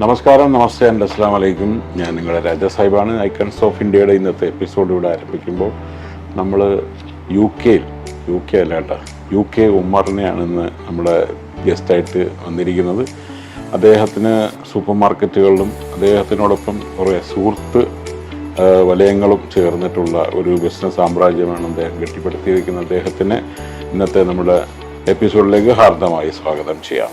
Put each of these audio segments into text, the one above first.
നമസ്കാരം, നമസ്തേ ആൻഡ് അസ്സലാമു അലൈക്കും. ഞാൻ നിങ്ങളുടെ രാജ സാഹിബാണ്. ഐക്കൺസ് ഓഫ് ഇന്ത്യയുടെ ഇന്നത്തെ എപ്പിസോഡ് ഇവിടെ ആരംഭിക്കുമ്പോൾ നമ്മൾ യു കെ അല്ല കേട്ടോ, UK ഉമ്മറിനെയാണ് ഇന്ന് നമ്മുടെ ഗസ്റ്റായിട്ട് വന്നിരിക്കുന്നത്. അദ്ദേഹത്തിന് സൂപ്പർ മാർക്കറ്റുകളിലും അദ്ദേഹത്തിനോടൊപ്പം കുറേ സുഹൃത്ത് വലയങ്ങളും ചേർന്നിട്ടുള്ള ഒരു ബിസിനസ് സാമ്രാജ്യമാണ് അദ്ദേഹം കെട്ടിപ്പടുത്തിയിരിക്കുന്നത്. അദ്ദേഹത്തിന് ഇന്നത്തെ നമ്മുടെ എപ്പിസോഡിലേക്ക് ഹാർദമായി സ്വാഗതം ചെയ്യാം.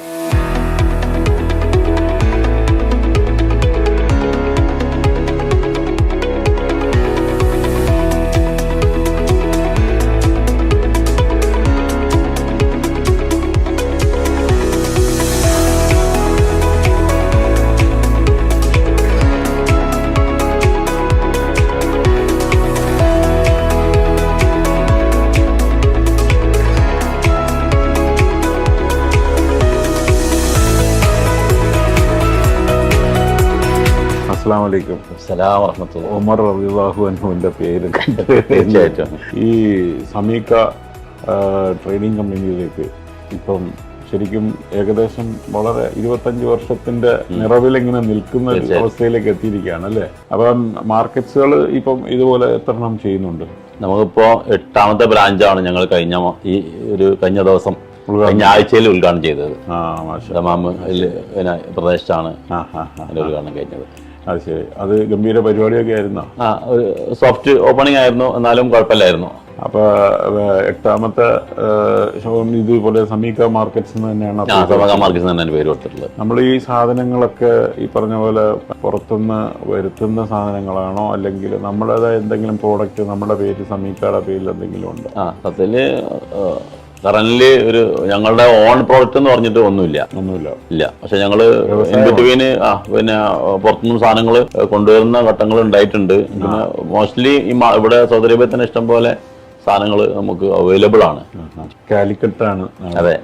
അസ്സലാമലൈക്കും. ഉമർ റളിയല്ലാഹു അൻഹുവിൻ്റെ പേര് തീർച്ചയായിട്ടും ഈ സമീക ട്രെയിനിങ് കമ്പനിയിലേക്ക് ഇപ്പം ശരിക്കും ഏകദേശം വളരെ 25 വർഷത്തിന്റെ നിറവിലിങ്ങനെ നിൽക്കുന്ന ഒരു അവസ്ഥയിലേക്ക് എത്തിയിരിക്കുകയാണ് അല്ലേ? അപ്പം മാർക്കറ്റ്സുകൾ ഇപ്പം ഇതുപോലെ എത്രണ്ണം ചെയ്യുന്നുണ്ട്? നമുക്കിപ്പോ 8ാമത്തെ ബ്രാഞ്ചാണ് ഞങ്ങൾ കഴിഞ്ഞ ദിവസം കഴിഞ്ഞ ആഴ്ചയിൽ ഉദ്ഘാടനം ചെയ്തത്. പ്രദേശത്താണ് അതിന്റെ ഉദ്ഘാടനം കഴിഞ്ഞത്. അത് ശരി. അത് ഗംഭീര പരിപാടിയൊക്കെ ആയിരുന്നോ? ഒരു സോഫ്റ്റ് ഓപ്പണിംഗ് ആയിരുന്നു, എന്നാലും കുഴപ്പമില്ലായിരുന്നു. അപ്പൊ 8ാമത്തെ ഇതുപോലെ സമീക മാർക്കറ്റ്സ് തന്നെയാണ് പേര് കൊടുത്തിട്ടുള്ളത്. നമ്മൾ ഈ സാധനങ്ങളൊക്കെ ഈ പറഞ്ഞ പോലെ പുറത്തുനിന്ന് വരുത്തുന്ന സാധനങ്ങളാണോ, അല്ലെങ്കിൽ നമ്മുടേതായ എന്തെങ്കിലും പ്രോഡക്റ്റ് നമ്മുടെ പേര് സമീകയുടെ പേരിൽ എന്തെങ്കിലും ഉണ്ടോ? സത്യത്തില് കറന്റ്ലി ഒരു ഞങ്ങളുടെ ഓൺ പ്രോഡക്റ്റ് എന്ന് പറഞ്ഞിട്ട് ഒന്നുമില്ല. പക്ഷെ ഞങ്ങള് ഇൻബിറ്റ്വീന് പിന്നെ പുറത്തുനിന്ന് സാധനങ്ങൾ കൊണ്ടുവരുന്ന ഘട്ടങ്ങൾ ഉണ്ടായിട്ടുണ്ട്. പിന്നെ മോസ്റ്റ്ലി ഇവിടെ സൗദി അറേബ്യയിൽ തന്നെ ഇഷ്ടം പോലെ സാധനങ്ങൾ നമുക്ക് അവൈലബിൾ ആണ്. കാലിക്കറ്റാണ്? അതെ.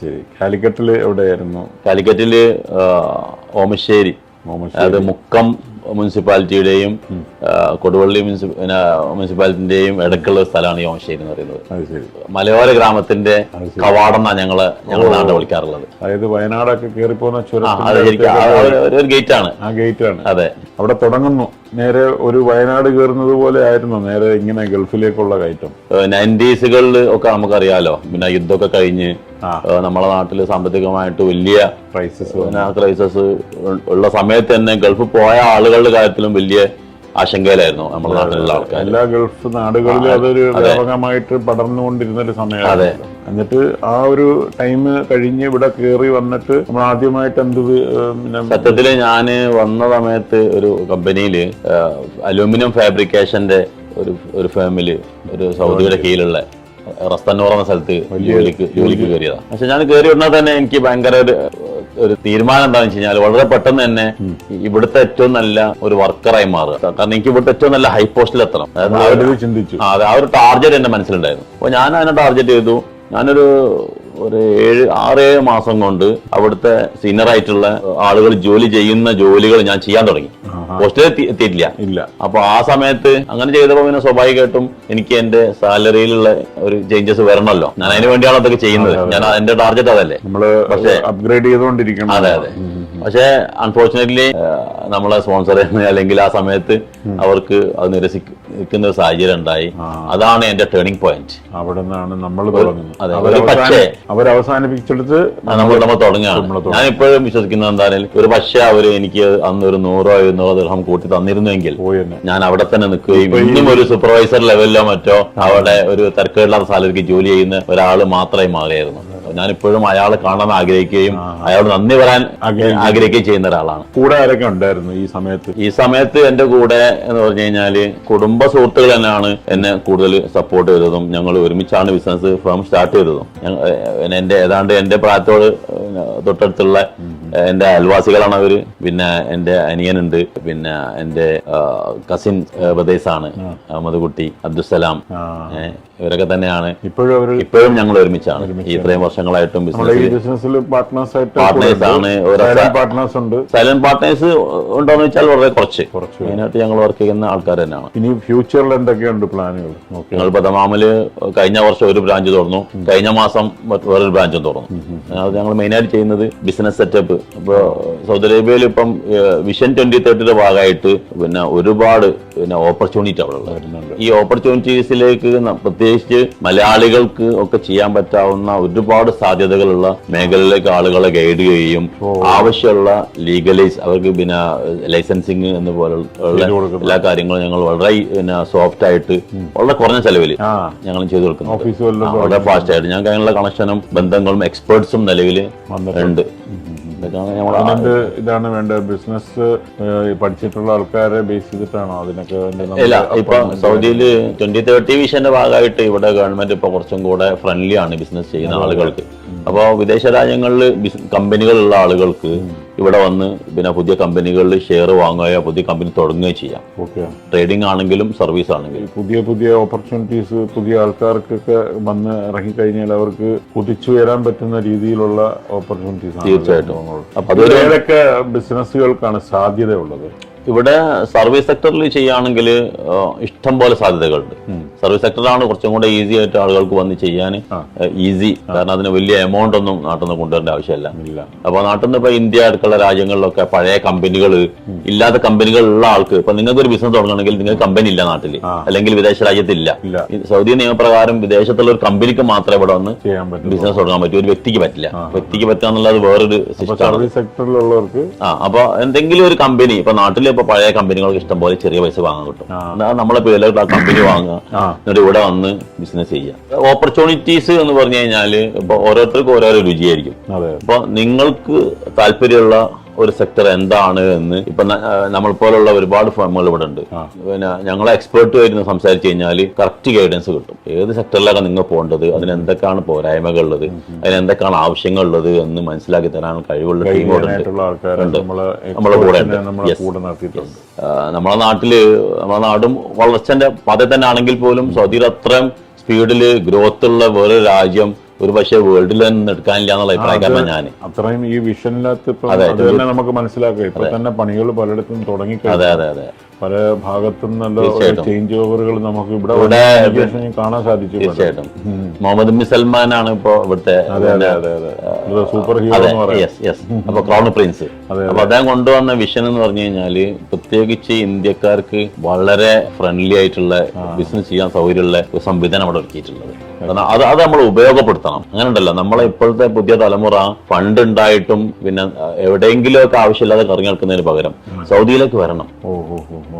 ശരി. കാലിക്കറ്റില് എവിടെയായിരുന്നു? കാലിക്കറ്റില് ഓമശ്ശേരി, അതായത് മുക്കം മുനിസിപ്പാലിറ്റിയുടെയും കൊടുവള്ളി മുനിസിപ്പാലിറ്റിന്റെയും ഇടയ്ക്കുള്ള സ്ഥലമാണ് ഈ ഓമശ്ശേരി എന്ന് പറയുന്നത്. മലയോര ഗ്രാമത്തിന്റെ കവാടം എന്നാണ് ഞങ്ങളുടെ നാട്ടിൽ വിളിക്കാറുള്ളത്. അതായത് വയനാടൊക്കെ കയറി പോകുന്ന ഒരു ഗേറ്റ് ആണ്. ആ ഗേറ്റ് ആണ്. അതെ. അവിടെ തുടങ്ങുന്നു. നേരെ ഒരു വയനാട് കയറുന്നത് പോലെ ആയിരുന്നു നേരെ ഇങ്ങനെ ഗൾഫിലേക്കുള്ള കയറ്റം. 90s ഒക്കെ നമുക്കറിയാലോ. പിന്നെ യുദ്ധമൊക്കെ കഴിഞ്ഞ് നമ്മളെ നാട്ടില് സാമ്പത്തികമായിട്ട് വലിയ ക്രൈസിസ് ഉള്ള സമയത്ത് തന്നെ ഗൾഫ് പോയ ആളുകളുടെ കാര്യത്തിലും വലിയ ആശങ്കയിലായിരുന്നു നമ്മുടെ നാട്ടിലുള്ള ആൾക്കാർ. എല്ലാ ഗൾഫ് നാടുകളിലും അതൊരു വ്യാപകമായിട്ട് പടർന്നുകൊണ്ടിരുന്ന ഒരു സമയമാണ്. എന്നിട്ട് ആ ഒരു ടൈം കഴിഞ്ഞ് ഇവിടെ കയറി വന്നിട്ട് നമ്മൾ ആദ്യമായിട്ട് സത്യത്തില് ഞാന് വന്ന സമയത്ത് ഒരു കമ്പനിയില് അലൂമിനിയം ഫാബ്രിക്കേഷന്റെ ഒരു ഫേമില് ഒരു സൗദിയുടെ കീഴിലുള്ള റസ്തന്നൂർ എന്ന സ്ഥലത്ത് ജോലിക്ക് കയറിയതാണ്. പക്ഷെ ഞാൻ കയറി ഉടനെ തന്നെ എനിക്ക് ഭയങ്കര ഒരു തീരുമാനം എന്താണെന്ന് വെച്ച് കഴിഞ്ഞാൽ വളരെ പെട്ടെന്ന് തന്നെ ഇവിടുത്തെ ഏറ്റവും നല്ല ഒരു വർക്കറായി മാറുക. കാരണം എനിക്ക് ഇവിടുത്തെ ഏറ്റവും നല്ല ഹൈ പോസ്റ്റിൽ എത്തണം. ചിന്തിച്ചു. അതെ, ആ ഒരു ടാർഗറ്റ് എന്റെ മനസ്സിലുണ്ടായിരുന്നു. അപ്പൊ ഞാൻ അതിനെ ടാർഗറ്റ് ചെയ്തു. ഞാനൊരു 6-7 മാസം കൊണ്ട് അവിടുത്തെ സീനിയർ ആയിട്ടുള്ള ആളുകൾ ജോലി ചെയ്യുന്ന ജോലികൾ ഞാൻ ചെയ്യാൻ തുടങ്ങി. പോസ്റ്റിൽ എത്തിയിട്ടില്ല. അപ്പൊ ആ സമയത്ത് അങ്ങനെ ചെയ്തപ്പോ പിന്നെ സ്വാഭാവികമായിട്ടും എനിക്ക് എന്റെ സാലറിയിലുള്ള ഒരു ചേഞ്ചസ് വരണമല്ലോ. ഞാൻ അതിന് വേണ്ടിയാണ് അതൊക്കെ ചെയ്യുന്നത്. ഞാൻ എന്റെ ടാർഗറ്റ് അതല്ലേ. പക്ഷേ അപ്ഗ്രേഡ് ചെയ്തുകൊണ്ടിരിക്കണം. അതെ. പക്ഷെ അൺഫോർച്ചുനേറ്റ്ലി നമ്മളെ സ്പോൺസർ ചെയ്യുന്ന അല്ലെങ്കിൽ ആ സമയത്ത് അവർക്ക് അത് നിരസിക്കുന്ന ഒരു സാഹചര്യം ഉണ്ടായി. അതാണ് എന്റെ ടേണിംഗ് പോയിന്റ്. അവിടെ നിന്നാണ് നമ്മൾ തുടങ്ങുന്നത്. അവസാനിപ്പിച്ചെടുത്ത് നമ്മൾ തുടങ്ങുകയാണ്. ഞാൻ ഇപ്പോഴും വിശ്വസിക്കുന്നത് എന്തായാലും ഒരു പക്ഷേ അവര് എനിക്ക് അന്ന് ഒരു 100-200 ദിർഹം കൂട്ടി തന്നിരുന്നെങ്കിൽ ഞാൻ അവിടെ തന്നെ നിൽക്കുകയും ഇന്നും ഒരു സൂപ്പർവൈസർ ലെവലിലോ മറ്റോ അവിടെ ഒരു തരക്കേടില്ലാത്ത സാലറിക്ക് ജോലി ചെയ്യുന്ന ഒരാൾ മാത്രമായി മാറിയായിരുന്നു. ഞാനിപ്പോഴും അയാളെ കാണാൻ ആഗ്രഹിക്കുകയും അയാളോട് നന്ദി പറയാൻ ആഗ്രഹിക്കുകയും ചെയ്യുന്ന ഒരാളാണ്. കൂടെ ആരൊക്കെ ഉണ്ടായിരുന്നു ഈ സമയത്ത്? എന്റെ കൂടെ എന്ന് പറഞ്ഞു കഴിഞ്ഞാല് കുടുംബ സുഹൃത്തുക്കൾ തന്നെയാണ് എന്നെ കൂടുതൽ സപ്പോർട്ട് ചെയ്തതും ഞങ്ങൾ ഒരുമിച്ചാണ് ബിസിനസ് ഫേം സ്റ്റാർട്ട് ചെയ്തതും. എന്റെ പ്രായത്തോട് തൊട്ടടുത്തുള്ള എന്റെ അയൽവാസികളാണ് അവര്. പിന്നെ എന്റെ അനിയനുണ്ട്, പിന്നെ എന്റെ കസിൻ ബ്രദേഴ്സാണ് അഹമ്മദ് കുട്ടി, അബ്ദുസലാം, ഇവരൊക്കെ തന്നെയാണ്. ഇപ്പോഴും ഞങ്ങൾ ഒരുമിച്ചാണ്. ഇത്രയും വർഷം വർഷങ്ങളായിട്ടും നമ്മുടെ ഈ ബിസിനസ് ബിസിനസ്സിൽ പാർട്ട്നേഴ്സ് ആയിട്ട് പാർട്ട്നേഴ്സ് ആണ്. പാർട്ട്നേഴ്സ് ഉണ്ട്. സൈലന്റ് പാർട്ട്നേഴ്സ് ഉണ്ടോന്ന് വെച്ചാൽ വളരെ കുറച്ച് മെയിനായിട്ട് ഞങ്ങൾ വർക്ക് ചെയ്യുന്ന ആൾക്കാർ തന്നെയാണ്. ഇനി ഫ്യൂച്ചറിൽ എന്തൊക്കെയുണ്ട് പ്ലാനുകൾ? ഞങ്ങൾ ബദമാമില് കഴിഞ്ഞ വർഷം ഒരു ബ്രാഞ്ച് തുറന്നു, കഴിഞ്ഞ മാസം വേറൊരു ബ്രാഞ്ചും തുറന്നു. അത് ഞങ്ങൾ മെയിനായിട്ട് ചെയ്യുന്നത് ബിസിനസ് സെറ്റപ്പ്. ഇപ്പോൾ സൗദി അറേബ്യയിൽ ഇപ്പം വിഷൻ 2030 ഭാഗമായിട്ട് പിന്നെ ഒരുപാട് ഓപ്പർച്യൂണിറ്റി അവിടെ ഉള്ളത്. ഈ ഓപ്പർച്യൂണിറ്റീസിലേക്ക് പ്രത്യേകിച്ച് മലയാളികൾക്ക് ഒക്കെ ചെയ്യാൻ പറ്റാവുന്ന ഒരുപാട് സാധ്യതകളുള്ള മേഖലയിലേക്ക് ആളുകളെ ഗൈഡ് ചെയ്യുകയും ആവശ്യമുള്ള ലീഗലൈസ് അവർക്ക് പിന്നെ ലൈസൻസിങ് എന്ന പോലുള്ള എല്ലാ കാര്യങ്ങളും ഞങ്ങൾ വളരെ സോഫ്റ്റ് ആയിട്ട് വളരെ കുറഞ്ഞ ചെലവിൽ ഞങ്ങൾ ചെയ്തു കൊടുക്കുന്നു. വളരെ ഫാസ്റ്റ് ആയിട്ട് ഞങ്ങൾക്ക് അതിനുള്ള കണക്ഷനും ബന്ധങ്ങളും എക്സ്പേർട്സും നിലവിൽ ഉണ്ട്. ഇതാണ് വേണ്ട ബിസിനസ് പഠിച്ചിട്ടുള്ള ആൾക്കാരെ ബേസ് ചെയ്തിട്ടാണോ അതിനൊക്കെ? ഇല്ല, ഇപ്പൊ സൗദിയിൽ 2030 വിഷന്റെ ഭാഗമായിട്ട് ഇവിടെ ഗവൺമെന്റ് ഇപ്പൊ കുറച്ചും കൂടെ ഫ്രണ്ട്ലി ആണ് ബിസിനസ് ചെയ്യുന്ന ആളുകൾക്ക്. അപ്പോൾ വിദേശ രാജ്യങ്ങളിൽ കമ്പനികളുള്ള ആളുകൾക്ക് ഇവിടെ വന്ന് പിന്നെ പുതിയ കമ്പനികളിൽ ഷെയർ വാങ്ങുകയോ പുതിയ കമ്പനി തുടങ്ങുകയോ ചെയ്യാം. ട്രേഡിംഗ് ആണെങ്കിലും സർവീസ് ആണെങ്കിലും പുതിയ ഓപ്പർച്യൂണിറ്റീസ് പുതിയ ആൾക്കാർക്കൊക്കെ വന്ന് ഇറങ്ങിക്കഴിഞ്ഞാൽ അവർക്ക് കുതിച്ചു വരാൻ പറ്റുന്ന രീതിയിലുള്ള ഓപ്പർച്യൂണിറ്റീസ് തീർച്ചയായിട്ടും. അപ്പൊ ഏതൊക്കെ ബിസിനസ്സുകൾക്കാണ് സാധ്യതയുള്ളത്? ഇവിടെ സർവീസ് സെക്ടറിൽ ചെയ്യുകയാണെങ്കിൽ ഇഷ്ടം പോലെ സാധ്യതകളുണ്ട്. സർവീസ് സെക്ടറാണ് കുറച്ചും കൂടെ ഈസി ആയിട്ട് ആളുകൾക്ക് വന്ന് ചെയ്യാൻ ഈസി. കാരണം അതിന് വലിയ എമൗണ്ട് ഒന്നും നാട്ടിൽ നിന്ന് കൊണ്ടുവരേണ്ട ആവശ്യമില്ല. അപ്പൊ നാട്ടിൽ നിന്ന് ഇപ്പൊ ഇന്ത്യ അടുത്തുള്ള രാജ്യങ്ങളിലൊക്കെ പഴയ കമ്പനികൾ ഇല്ലാത്ത കമ്പനികളുള്ള ആൾക്ക് ഇപ്പൊ നിങ്ങൾക്ക് ഒരു ബിസിനസ് തുടങ്ങണമെങ്കിൽ നിങ്ങൾക്ക് കമ്പനി ഇല്ല നാട്ടിൽ, അല്ലെങ്കിൽ വിദേശ രാജ്യത്തില്ല. സൗദി നിയമപ്രകാരം വിദേശത്തുള്ള ഒരു കമ്പനിക്ക് മാത്രമേ ഇവിടെ വന്ന് ബിസിനസ് തുടങ്ങാൻ പറ്റൂ, ഒരു വ്യക്തിക്ക് പറ്റില്ല. വ്യക്തിക്ക് പറ്റുക എന്നുള്ളത് വേറൊരു സിസ്റ്റം. സർവീസ് സെക്ടറിലുള്ളവർക്ക് അപ്പൊ എന്തെങ്കിലും ഒരു കമ്പനി ഇപ്പൊ നാട്ടിൽ ഇപ്പൊ പഴയ കമ്പനികൾക്ക് ഇഷ്ടം പോലെ ചെറിയ പൈസ വാങ്ങാൻ കിട്ടും. നമ്മളെ പേരിലോട്ട് ആ കമ്പനി വാങ്ങുക, എന്നിട്ട് ഇവിടെ വന്ന് ബിസിനസ് ചെയ്യുക. ഓപ്പർച്യൂണിറ്റീസ് എന്ന് പറഞ്ഞു കഴിഞ്ഞാല് ഇപ്പൊ ഓരോരുത്തർക്കും ഓരോരോ രുചിയായിരിക്കും. അപ്പൊ നിങ്ങൾക്ക് താല്പര്യമുള്ള ഒരു സെക്ടർ എന്താണ് എന്ന് ഇപ്പൊ നമ്മൾ പോലുള്ള ഒരുപാട് ഫേമുകൾ ഇവിടെ ഉണ്ട്. പിന്നെ ഞങ്ങളെ എക്സ്പേർട്ടുമായിരുന്നു സംസാരിച്ചു കഴിഞ്ഞാൽ കറക്റ്റ് ഗൈഡൻസ് കിട്ടും. ഏത് സെക്ടറിലാണ് നിങ്ങൾ പോകേണ്ടത്, അതിന് എന്തൊക്കെയാണ് പോരായ്മകൾ ഉള്ളത്, അതിന് എന്തൊക്കെയാണ് ആവശ്യങ്ങൾ ഉള്ളത് എന്ന് മനസ്സിലാക്കി തരാൻ കഴിവുള്ള ടീമുണ്ട് നമ്മളെ കൂടെ ഉണ്ട്. നമ്മളെ നാടും വളർച്ചന്റെ പാത തന്നെ ആണെങ്കിൽ പോലും സൗദിയിൽ അത്രയും സ്പീഡിൽ ഗ്രോത്ത് ഉള്ള വേറൊരു രാജ്യം ഒരു പക്ഷേ വേൾഡിൽ തന്നെ എടുക്കാനില്ല എന്നുള്ള അഭിപ്രായക്കാരനാണ് ഞാൻ. അത്രയും ഈ വിഷനിലത്ത് നമുക്ക് മനസ്സിലാക്കാം. ഇപ്പൊ തന്നെ പണികൾ പലയിടത്തും തുടങ്ങി. അതെ പല ഭാഗത്തും നല്ല ചേഞ്ച് ഓവറുകൾ നമുക്ക് ഇവിടെ കാണാൻ സാധിച്ചു. തീർച്ചയായിട്ടും. മുഹമ്മദ് ബിൻ സൽമാൻ ആണ് ഇപ്പൊ ഇവിടുത്തെ സൂപ്പർ ഹീറോ എന്ന് പറയാം. അപ്പൊ ക്രൗൺ പ്രിൻസ്. അപ്പൊ അദ്ദേഹം കൊണ്ടുവന്ന വിഷൻ എന്ന് പറഞ്ഞു കഴിഞ്ഞാല് പ്രത്യേകിച്ച് ഇന്ത്യക്കാർക്ക് വളരെ ഫ്രണ്ട്ലി ആയിട്ടുള്ള ബിസിനസ് ചെയ്യാൻ സൗകര്യമുള്ള ഒരു സംവിധാനം അവിടെ ഒരുക്കിയിട്ടുള്ളത്. കാരണം അത് നമ്മൾ ഉപയോഗപ്പെടുത്തണം. അങ്ങനെ ഉണ്ടല്ലോ നമ്മളെ ഇപ്പോഴത്തെ പുതിയ തലമുറ ഫണ്ട് ഉണ്ടായിട്ടും പിന്നെ എവിടെയെങ്കിലും ഒക്കെ ആവശ്യമില്ലാതെ കറങ്ങി നടക്കുന്നതിന് പകരം സൗദിയിലേക്ക് വരണം.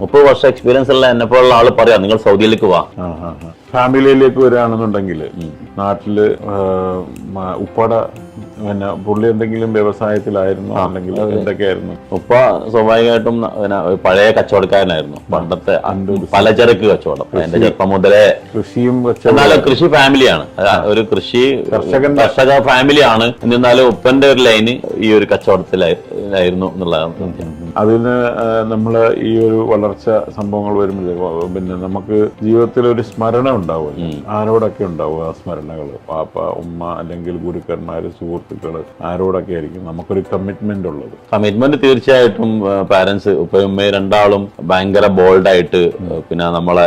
30 വർഷം എക്സ്പീരിയൻസ് ഉള്ള എന്നെ പോലുള്ള ആള് പറയാം നിങ്ങൾ സൗദിയിലേക്ക് വാ. ഫാമിലിയിലേക്ക് വരികയാണെന്നുണ്ടെങ്കിൽ നാട്ടില് ഉപ്പട പിന്നെ പുള്ളി എന്തെങ്കിലും വ്യവസായത്തിലായിരുന്നു അല്ലെങ്കിൽ എന്തൊക്കെയായിരുന്നു? ഉപ്പ സ്വാഭാവികമായിട്ടും പഴയ കച്ചവടക്കാരനായിരുന്നു. പണ്ടത്തെ പലചരക്ക് കച്ചവടം എന്റെ ചെറുപ്പം മുതലേ. കൃഷിയും എന്നാലും കൃഷി ഫാമിലിയാണ്, ഒരു കർഷക ഫാമിലിയാണ്. എന്നിരുന്നാലും ഉപ്പന്റെ ഒരു ലൈന് ഈ ഒരു കച്ചവടത്തിലായിരുന്നു എന്നുള്ളതാണ്. അതിന് നമ്മള് ഈ ഒരു വളർച്ച സംഭവങ്ങൾ വരുമ്പോഴേ പിന്നെ നമുക്ക് ജീവിതത്തിൽ ഒരു സ്മരണ ഉണ്ടാവും. ആരോടൊക്കെ ഉണ്ടാവും ആ സ്മരണകൾ? പാപ്പ, ഉമ്മ, അല്ലെങ്കിൽ ഗുരുക്കന്മാര്, സുഹൃത്തുക്കള്, ആരോടൊക്കെ ആയിരിക്കും നമുക്കൊരു കമ്മിറ്റ്മെന്റ് ഉള്ളത്? കമ്മിറ്റ്മെന്റ് തീർച്ചയായിട്ടും പാരന്റ്സ് ഉപ്പയും ഉമ്മയും രണ്ടാളും ഭയങ്കര ബോൾഡായിട്ട് പിന്നെ നമ്മളെ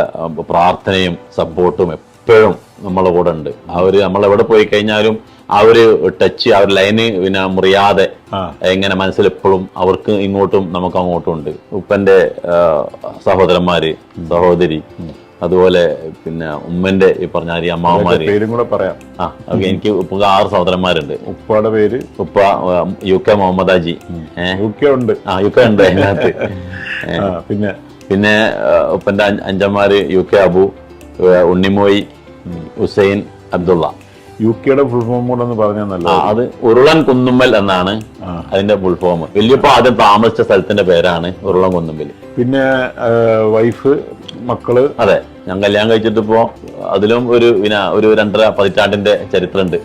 പ്രാർത്ഥനയും സപ്പോർട്ടും എപ്പോഴും നമ്മളെ കൂടെ ഉണ്ട്. അവര് നമ്മളെവിടെ പോയി കഴിഞ്ഞാലും ആ ഒരു ടച്ച്, ആ ഒരു ലൈന് പിന്നെ മുറിയാതെ എങ്ങനെ മനസ്സിൽ എപ്പോഴും അവർക്ക് ഇങ്ങോട്ടും നമുക്ക് അങ്ങോട്ടും ഉണ്ട്. ഉപ്പന്റെ സഹോദരന്മാര്, സഹോദരി, അതുപോലെ പിന്നെ ഉമ്മന്റെ ഈ പറഞ്ഞ അമ്മാവന്മാര്. പേരും കൂടെ പറയാം. എനിക്ക് ഉപ്പ 6 സഹോദരന്മാര്. ഉപ്പയുടെ പേര് ഉപ്പ UK മുഹമ്മദാജി. UK ഉണ്ട് അതിനകത്ത്. പിന്നെ ഉപ്പന്റെ അഞ്ചന്മാര് UK Abu, Unnimoyi, Hussain, Abdulla. UK full form കൂടെ ഒന്ന് പറഞ്ഞാൽ നല്ല. അത് ഉരുളൻ കുന്നുമ്മൽ എന്നാണ് അതിന്റെ ഫുൾ ഫോം. വല്യപ്പ ആദ്യം താമസിച്ച സ്ഥലത്തിന്റെ പേരാണ് ഉരുളൻ കുന്നുമ്മൽ. പിന്നെ വൈഫ്, മക്കള്? അതെ, ഞാൻ കല്യാണം കഴിച്ചിട്ടിപ്പോ അതിലും ഒരു 2.5 പതിറ്റാണ്ടിന്റെ ചരിത്രമുണ്ട്.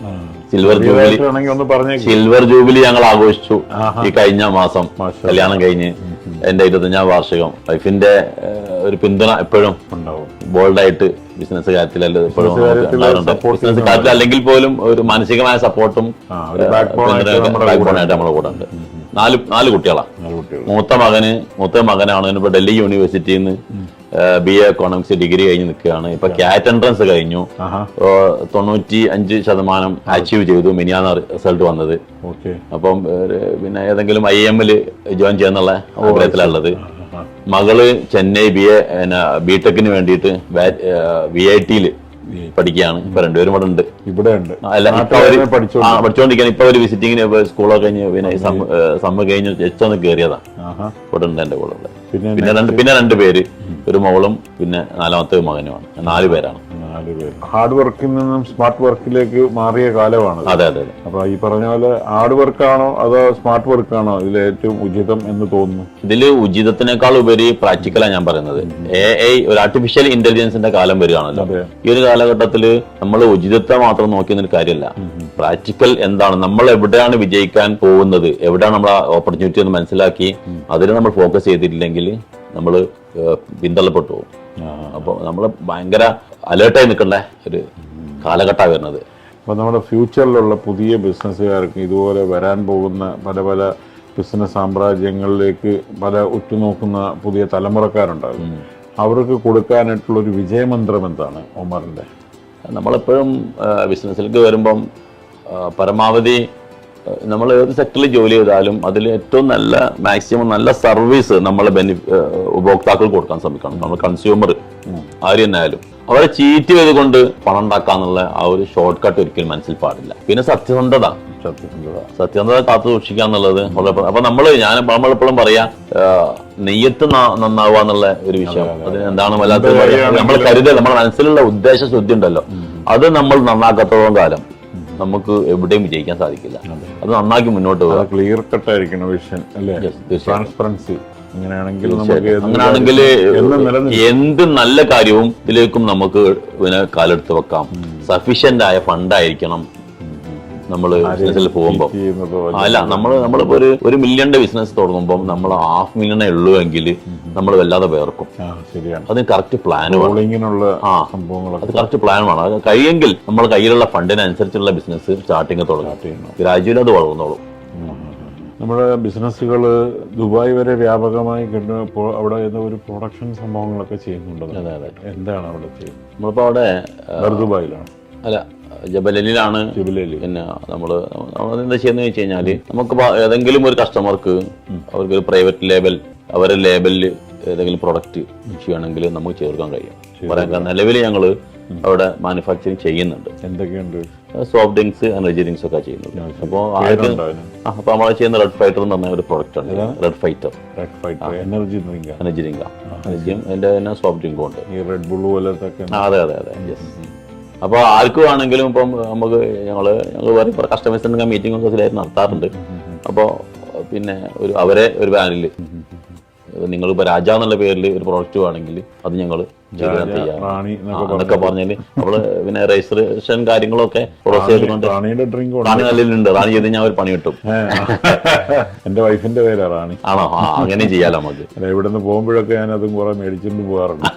സിൽവർ ജൂബിലി ഞങ്ങൾ ആഘോഷിച്ചു ഈ കഴിഞ്ഞ മാസം കല്യാണം കഴിഞ്ഞ്. എൻ്റെ 25ാം വാർഷികം. വൈഫിന്റെ ഒരു പിന്തുണ എപ്പോഴും ഉണ്ടാവും. ബോൾഡായിട്ട് ബിസിനസ് കാര്യത്തിലല്ല എപ്പോഴും ബിസിനസ് കാര്യത്തിൽ അല്ലെങ്കിൽ പോലും ഒരു മാനസികമായ സപ്പോർട്ടും ബാക്ക്ബോണായിട്ട് നമ്മളെ കൂടെ ഉണ്ട്. നാല് കുട്ടികളാണ്. മൂത്ത മകനാണ് ഇപ്പൊ ഡൽഹി യൂണിവേഴ്സിറ്റിയിൽ നിന്ന് BA എക്കോണമിക്സ് ഡിഗ്രി കഴിഞ്ഞ് നിൽക്കുകയാണ്. ഇപ്പൊ ക്യാറ്റ് എൻട്രൻസ് കഴിഞ്ഞു. 95% അച്ചീവ് ചെയ്തു. മിനിയാന്ന റിസൾട്ട് വന്നത്. അപ്പം പിന്നെ ഏതെങ്കിലും IIM-ൽ ജോയിൻ ചെയ്യാന്നുള്ള ആഗ്രഹത്തിലുള്ളത്. മകള് ചെന്നൈ BTech-ന് വേണ്ടിയിട്ട് VIT-ൽ പഠിക്കുകയാണ്. ഇപ്പൊ രണ്ടുപേരും ഇവിടെ ഉണ്ട്. പഠിച്ചുകൊണ്ടിരിക്കുകയാണ്. ഇപ്പൊ ഒരു വിസിറ്റിങ്ങിന് സ്കൂളൊക്കെ കഴിഞ്ഞ് പിന്നെ സമ്മ കഴിഞ്ഞ് ജസ്റ്റ് കയറിയതാണ്. ഇവിടെ ഉണ്ട് എന്റെ കൂടെ. പിന്നെ 2 പേര്, ഒരു മകളും പിന്നെ 4ാമത്തെ മകനുമാണ്. 4 പേരാണ്. ഹാർഡ് വർക്കിൽ നിന്നും സ്മാർട്ട് വർക്കിലേക്ക് മാറിയ കാലമാണ്. അതെ. അപ്പൊ ഈ പറഞ്ഞ പോലെ ഹാർഡ് വർക്കാണോ അതോ സ്മാർട്ട് വർക്കാണോ ഇതിൽ ഏറ്റവും ഉചിതം എന്ന് തോന്നുന്നു? ഇതില് ഉചിതത്തിനേക്കാൾ ഉപരി പ്രാക്ടിക്കലാണ് ഞാൻ പറയുന്നത്. AI ഒരു ആർട്ടിഫിഷ്യൽ ഇന്റലിജൻസിന്റെ കാലം വരികയാണല്ലോ. ഈ ഒരു കാലഘട്ടത്തിൽ നമ്മൾ ഉചിതത്തെ മാത്രം നോക്കിയൊരു കാര്യമല്ല. പ്രാക്ടിക്കൽ എന്താണ്, നമ്മൾ എവിടെയാണ് വിജയിക്കാൻ പോകുന്നത്, എവിടെയാണ് നമ്മളെ ഓപ്പർച്യൂണിറ്റി എന്ന് മനസ്സിലാക്കി അതിൽ നമ്മൾ ഫോക്കസ് ചെയ്തിട്ടില്ലെങ്കിൽ നമ്മൾ പിന്തള്ളപ്പെട്ടു പോകും. അപ്പോൾ നമ്മൾ ഭയങ്കര അലേർട്ടായി നിൽക്കേണ്ട ഒരു കാലഘട്ടമാണ് വരുന്നത്. അപ്പോൾ നമ്മുടെ ഫ്യൂച്ചറിലുള്ള പുതിയ ബിസിനസ്സുകാർക്ക് ഇതുപോലെ വരാൻ പോകുന്ന പല ബിസിനസ് സാമ്രാജ്യങ്ങളിലേക്ക് ഉറ്റുനോക്കുന്ന പുതിയ തലമുറക്കാരുണ്ടാകും. അവർക്ക് കൊടുക്കാനായിട്ടുള്ളൊരു വിജയമന്ത്രം എന്താണ് ഒമറിൻ്റെ? നമ്മളെപ്പോഴും ബിസിനസ്സിലേക്ക് വരുമ്പം പരമാവധി നമ്മൾ ഏത് സെക്ടറിൽ ജോലി ചെയ്താലും അതിൽ ഏറ്റവും മാക്സിമം നല്ല സർവീസ് നമ്മളെ ഉപഭോക്താക്കൾ കൊടുക്കാൻ ശ്രമിക്കണം. നമ്മൾ കൺസ്യൂമർ ആര് തന്നെ ആയാലും അവരെ ചീറ്റ് ചെയ്തുകൊണ്ട് പണം ഉണ്ടാക്കാന്നുള്ള ആ ഒരു ഷോർട്ട് കട്ട് ഒരിക്കലും മനസ്സിൽ പാടില്ല. പിന്നെ സത്യസന്ധത കാത്തു സൂക്ഷിക്കുക എന്നുള്ളത്. അപ്പൊ നമ്മളെപ്പോഴും പറയാ നെയ്യത്ത് നന്നാവുക എന്നുള്ള ഒരു വിഷയം. അതിന് എന്താണ് വല്ലാത്ത നമ്മൾ കരുതൽ, നമ്മുടെ മനസ്സിലുള്ള ഉദ്ദേശ ശുദ്ധി ഉണ്ടല്ലോ, അത് നമ്മൾ നന്നാക്കാത്തോളം കാലം നമുക്ക് എവിടെയും വിജയിക്കാൻ സാധിക്കില്ല. അത് നന്നാക്കി മുന്നോട്ട് പോകുക. ക്ലിയർ കട്ട് ആയിരിക്കണം വിഷൻ അല്ലേ? ട്രാൻസ്പെറൻസി. അങ്ങനെയാണെങ്കിൽ എന്ത് നല്ല കാര്യവും ഇതിലേക്കും നമുക്ക് കാലെടുത്ത് വെക്കാം. സഫീഷ്യന്റ് ആയ ഫണ്ടായിരിക്കണം നമ്മൾ ബിസിനസ്സിൽ പോകുമ്പോൾ. അല്ല, നമ്മളിപ്പോ ഒരു $1 million ബിസിനസ് തുടങ്ങുമ്പോൾ നമ്മൾ $500,000 ഉള്ളൂ എങ്കിൽ നമ്മൾ വല്ലാതെ വേർക്കും. അതിന് കറക്റ്റ് പ്ലാൻ വേണം. അത് കറക്റ്റ് പ്ലാൻ വേണം. അത് കഴിയെങ്കിൽ നമ്മൾ കയ്യിലുള്ള ഫണ്ടിനനുസരിച്ചുള്ള ബിസിനസ് സ്റ്റാർട്ടിങ് തുടങ്ങണം. ഗ്രാജുവലി അത് വളർന്നോളും. നമ്മുടെ ബിസിനസ്സുകൾ ദുബായ് വരെ വ്യാപകമായി കിട്ടുമ്പോൾ അവിടെ ഒരു പ്രൊഡക്ഷൻ സംഭവങ്ങളൊക്കെ ചെയ്യുന്നുണ്ട്. എന്താണ് അവിടെ ചെയ്യുന്നത്? നമ്മളിപ്പോ അവിടെ ദുബായിലാണ്, അല്ല ജബലലിലാണ്. പിന്നെ നമ്മള് എന്താ ചെയ്യുന്നത് വെച്ച് കഴിഞ്ഞാല്, നമുക്ക് ഏതെങ്കിലും ഒരു കസ്റ്റമർക്ക് അവർക്ക് ഒരു പ്രൈവറ്റ് ലേബൽ, അവരെ ലേബലിൽ ഏതെങ്കിലും പ്രൊഡക്റ്റ് ചെയ്യണമെങ്കിൽ നമുക്ക് ചേർക്കാൻ കഴിയും. പറയാൻ നിലവിൽ ഞങ്ങള് അവിടെ മാനുഫാക്ചറിങ് ചെയ്യുന്നുണ്ട്. എന്തൊക്കെയുണ്ട്? സോഫ്റ്റ് ഡ്രിങ്ക്സ്, എനർജി ഡ്രിങ്ക്സ് ഒക്കെ ചെയ്യുന്നുണ്ട്. അപ്പോൾ നമ്മൾ ചെയ്യുന്ന റെഡ് ഫൈറ്റർ എന്ന് പറഞ്ഞ ഒരു പ്രൊഡക്റ്റ് ആണ്. റെഡ് ഫൈറ്റർ എനർജി ഡ്രിങ്ക്, എനർജിയും അതിന്റെ തന്നെ സോഫ്റ്റ് ഡ്രിങ്കും ഉണ്ട്. ഈ റെഡ് ബുൾ പോലത്തെ. അതെ. അപ്പോൾ ആർക്ക് വേണമെങ്കിലും ഇപ്പം നമുക്ക് ഞങ്ങള് പറയും കസ്റ്റമേഴ്സിന്റെ മീറ്റിംഗ് ഒക്കെ ഇതിലായിട്ട് നടത്താറുണ്ട്. അപ്പോൾ പിന്നെ അവരെ ഒരു പാനലിൽ നിങ്ങളിപ്പോ രാജ എന്നുള്ള പേരിൽ ഒരു പ്രോഡക്റ്റ് വേണമെങ്കിൽ അത് ഞങ്ങൾ എന്നൊക്കെ പറഞ്ഞാല് നമ്മള് പിന്നെ രജിസ്ട്രേഷൻ കാര്യങ്ങളൊക്കെ പ്രോസസ് ചെയ്തുകൊണ്ട് റാണി നല്ലുണ്ട്. റാണി ചെയ്ത് ഞാൻ ഒരു പണി കിട്ടും. എന്റെ വൈഫിന്റെ പേരാ റാണി. ആണോ? അങ്ങനെ ചെയ്യാലോ നമുക്ക്. ഇവിടുന്ന് പോകുമ്പോഴൊക്കെ ഞാൻ അതും കുറെ മേടിച്ചിട്ട് പോകാറുണ്ട്.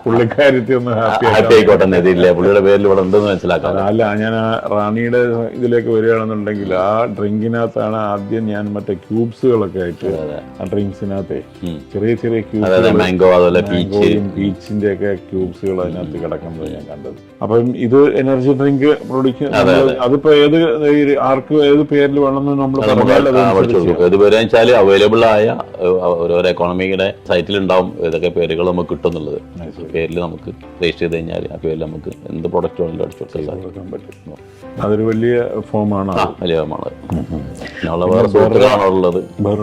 പുള്ളിക്കാരത്തി ഒന്ന് ഹാപ്പി ആയിക്കോട്ടെ. ഇതില്ലേ പുള്ളിയുടെ പേരിൽ ഇവിടെ ഉണ്ടെന്ന് മനസ്സിലാക്കാം. അല്ല, ഞാൻ ആ റാണിയുടെ ഇതിലേക്ക് വരികയാണെന്നുണ്ടെങ്കിൽ ആ ഡ്രിങ്കിനകത്താണ് ആദ്യം ഞാൻ മറ്റേ ക്യൂബ്സുകളൊക്കെ ആയിട്ട് ആ ഡ്രിങ്ക്സിനകത്തെ ചെറിയ ക്യൂബ്സ്, മാംഗോ, അതുപോലെ പീച്ചിന്റെ ഒക്കെ ക്യൂബ്സുകൾ അതിനകത്ത് കിടക്കുന്നത് ഞാൻ കണ്ടത്. അപ്പം ഇത് എനർജി ഡ്രിങ്ക് പ്രൊഡ്യൂസ്, അതിപ്പോ ആർക്ക് ഏത് പേരിൽ വേണമെന്ന് നമ്മൾ വെച്ചാൽ അവൈലബിൾ ആയ ഓരോരോ എക്കോണമിയുടെ സൈറ്റിൽ ഉണ്ടാവും ഏതൊക്കെ പേരുകൾ നമുക്ക് കിട്ടുന്നുള്ളത്. പേരിൽ നമുക്ക് രജിസ്റ്റർ ചെയ്ത് കഴിഞ്ഞാൽ ആ പേരിൽ നമുക്ക് എന്ത് പ്രൊഡക്റ്റ് വേണമെങ്കിലും അടിച്ചു കൊടുക്കാൻ പറ്റും. അതൊരു വലിയ ഫോമാണ്. വലിയ ഫോമാണ്. ഉള്ളത് ബറ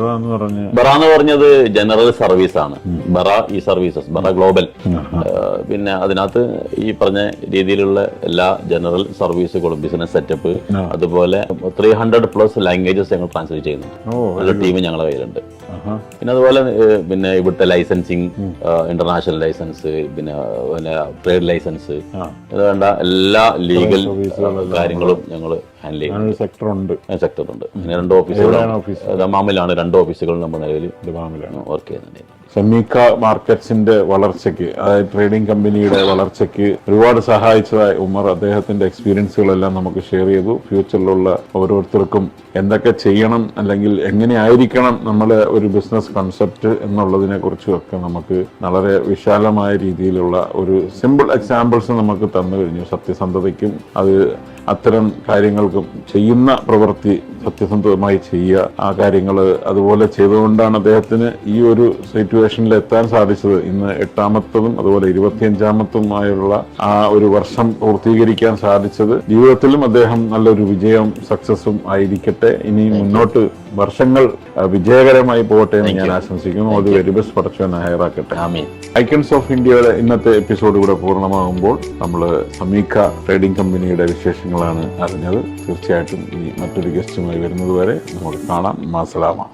എന്ന് പറഞ്ഞത് ജനറൽ സർവീസ് ആണ്. ബറ ഈ സർവീസസ്, ബറ ഗ്ലോബൽ. പിന്നെ അതിനകത്ത് ഈ പറഞ്ഞ രീതിയിലുള്ള എല്ലാ ജനറൽ സർവീസുകളും, ബിസിനസ് സെറ്റപ്പ്, അതുപോലെ 300+ ലാംഗ്വേജസ് ഞങ്ങൾ ട്രാൻസ്ലേറ്റ് ചെയ്യുന്നുണ്ട്. നല്ല ടീം ഞങ്ങളുടെ കയ്യിലുണ്ട്. പിന്നെ അതുപോലെ പിന്നെ ഇവിടുത്തെ ലൈസൻസിങ്, ഇന്റർനാഷണൽ ലൈസൻസ്, പിന്നെ ട്രേഡ് ലൈസൻസ്, ഇത് വേണ്ട എല്ലാ ലീഗൽ കാര്യങ്ങളും ഞങ്ങൾ ഹാൻഡിൽ ചെയ്യുന്നു. സെക്ടർ ഉണ്ട്. അങ്ങനെ 2 ഓഫീസുകൾ ദമാമിലാണ്. 2 ഓഫീസുകൾ നമ്മൾ നിലവിൽ വർക്ക് ചെയ്യുന്നുണ്ട്. സമീക മാർക്കറ്റ്സിന്റെ വളർച്ചയ്ക്ക്, അതായത് ട്രേഡിംഗ് കമ്പനിയുടെ വളർച്ചയ്ക്ക് ഒരുപാട് സഹായിച്ചതായി ഉമർ അദ്ദേഹത്തിന്റെ എക്സ്പീരിയൻസുകളെല്ലാം നമുക്ക് ഷെയർ ചെയ്തു. ഫ്യൂച്ചറിലുള്ള ഓരോരുത്തർക്കും എന്തൊക്കെ ചെയ്യണം അല്ലെങ്കിൽ എങ്ങനെയായിരിക്കണം നമ്മുടെ ഒരു ബിസിനസ് കൺസെപ്റ്റ് എന്നുള്ളതിനെ കുറിച്ചുമൊക്കെ നമുക്ക് വളരെ വിശാലമായ രീതിയിലുള്ള ഒരു സിമ്പിൾ എക്സാമ്പിൾസ് നമുക്ക് തന്നു കഴിഞ്ഞു. സത്യസന്ധതയ്ക്കും അത് അത്തരം കാര്യങ്ങൾക്കും ചെയ്യുന്ന പ്രവൃത്തി സത്യസന്ധമായി ചെയ്യുക, ആ കാര്യങ്ങൾ അതുപോലെ ചെയ്തുകൊണ്ടാണ് അദ്ദേഹത്തിന് ഈ ഒരു സിറ്റുവേഷനിൽ എത്താൻ സാധിച്ചത്. ഇന്ന് 8ാമത്തതും അതുപോലെ 25ാമത്തുമായുള്ള ആ ഒരു വർഷം പൂർത്തീകരിക്കാൻ സാധിച്ചത്. ജീവിതത്തിലും അദ്ദേഹം നല്ലൊരു വിജയം സക്സസും ആയിരിക്കട്ടെ. ഇനി മുന്നോട്ട് വർഷങ്ങൾ വിജയകരമായി പോകട്ടെ എന്ന് ഞാൻ ആശംസിക്കുന്നു. അത് വെരി ബെസ്റ്റ് പടച്ചവൻ ഹയറാക്കട്ടെ. ഐക്കൺസ് ഓഫ് ഇന്ത്യയുടെ ഇന്നത്തെ എപ്പിസോഡ് ഇവിടെ പൂർണ്ണമാകുമ്പോൾ നമ്മൾ സമീക ട്രേഡിംഗ് കമ്പനിയുടെ വിശേഷങ്ങളാണ് അറിഞ്ഞത്. തീർച്ചയായിട്ടും ഈ മറ്റൊരു ഗസ്റ്റുമായി വരുന്നത് വരെ നമുക്ക് കാണാം. മാസലാമ.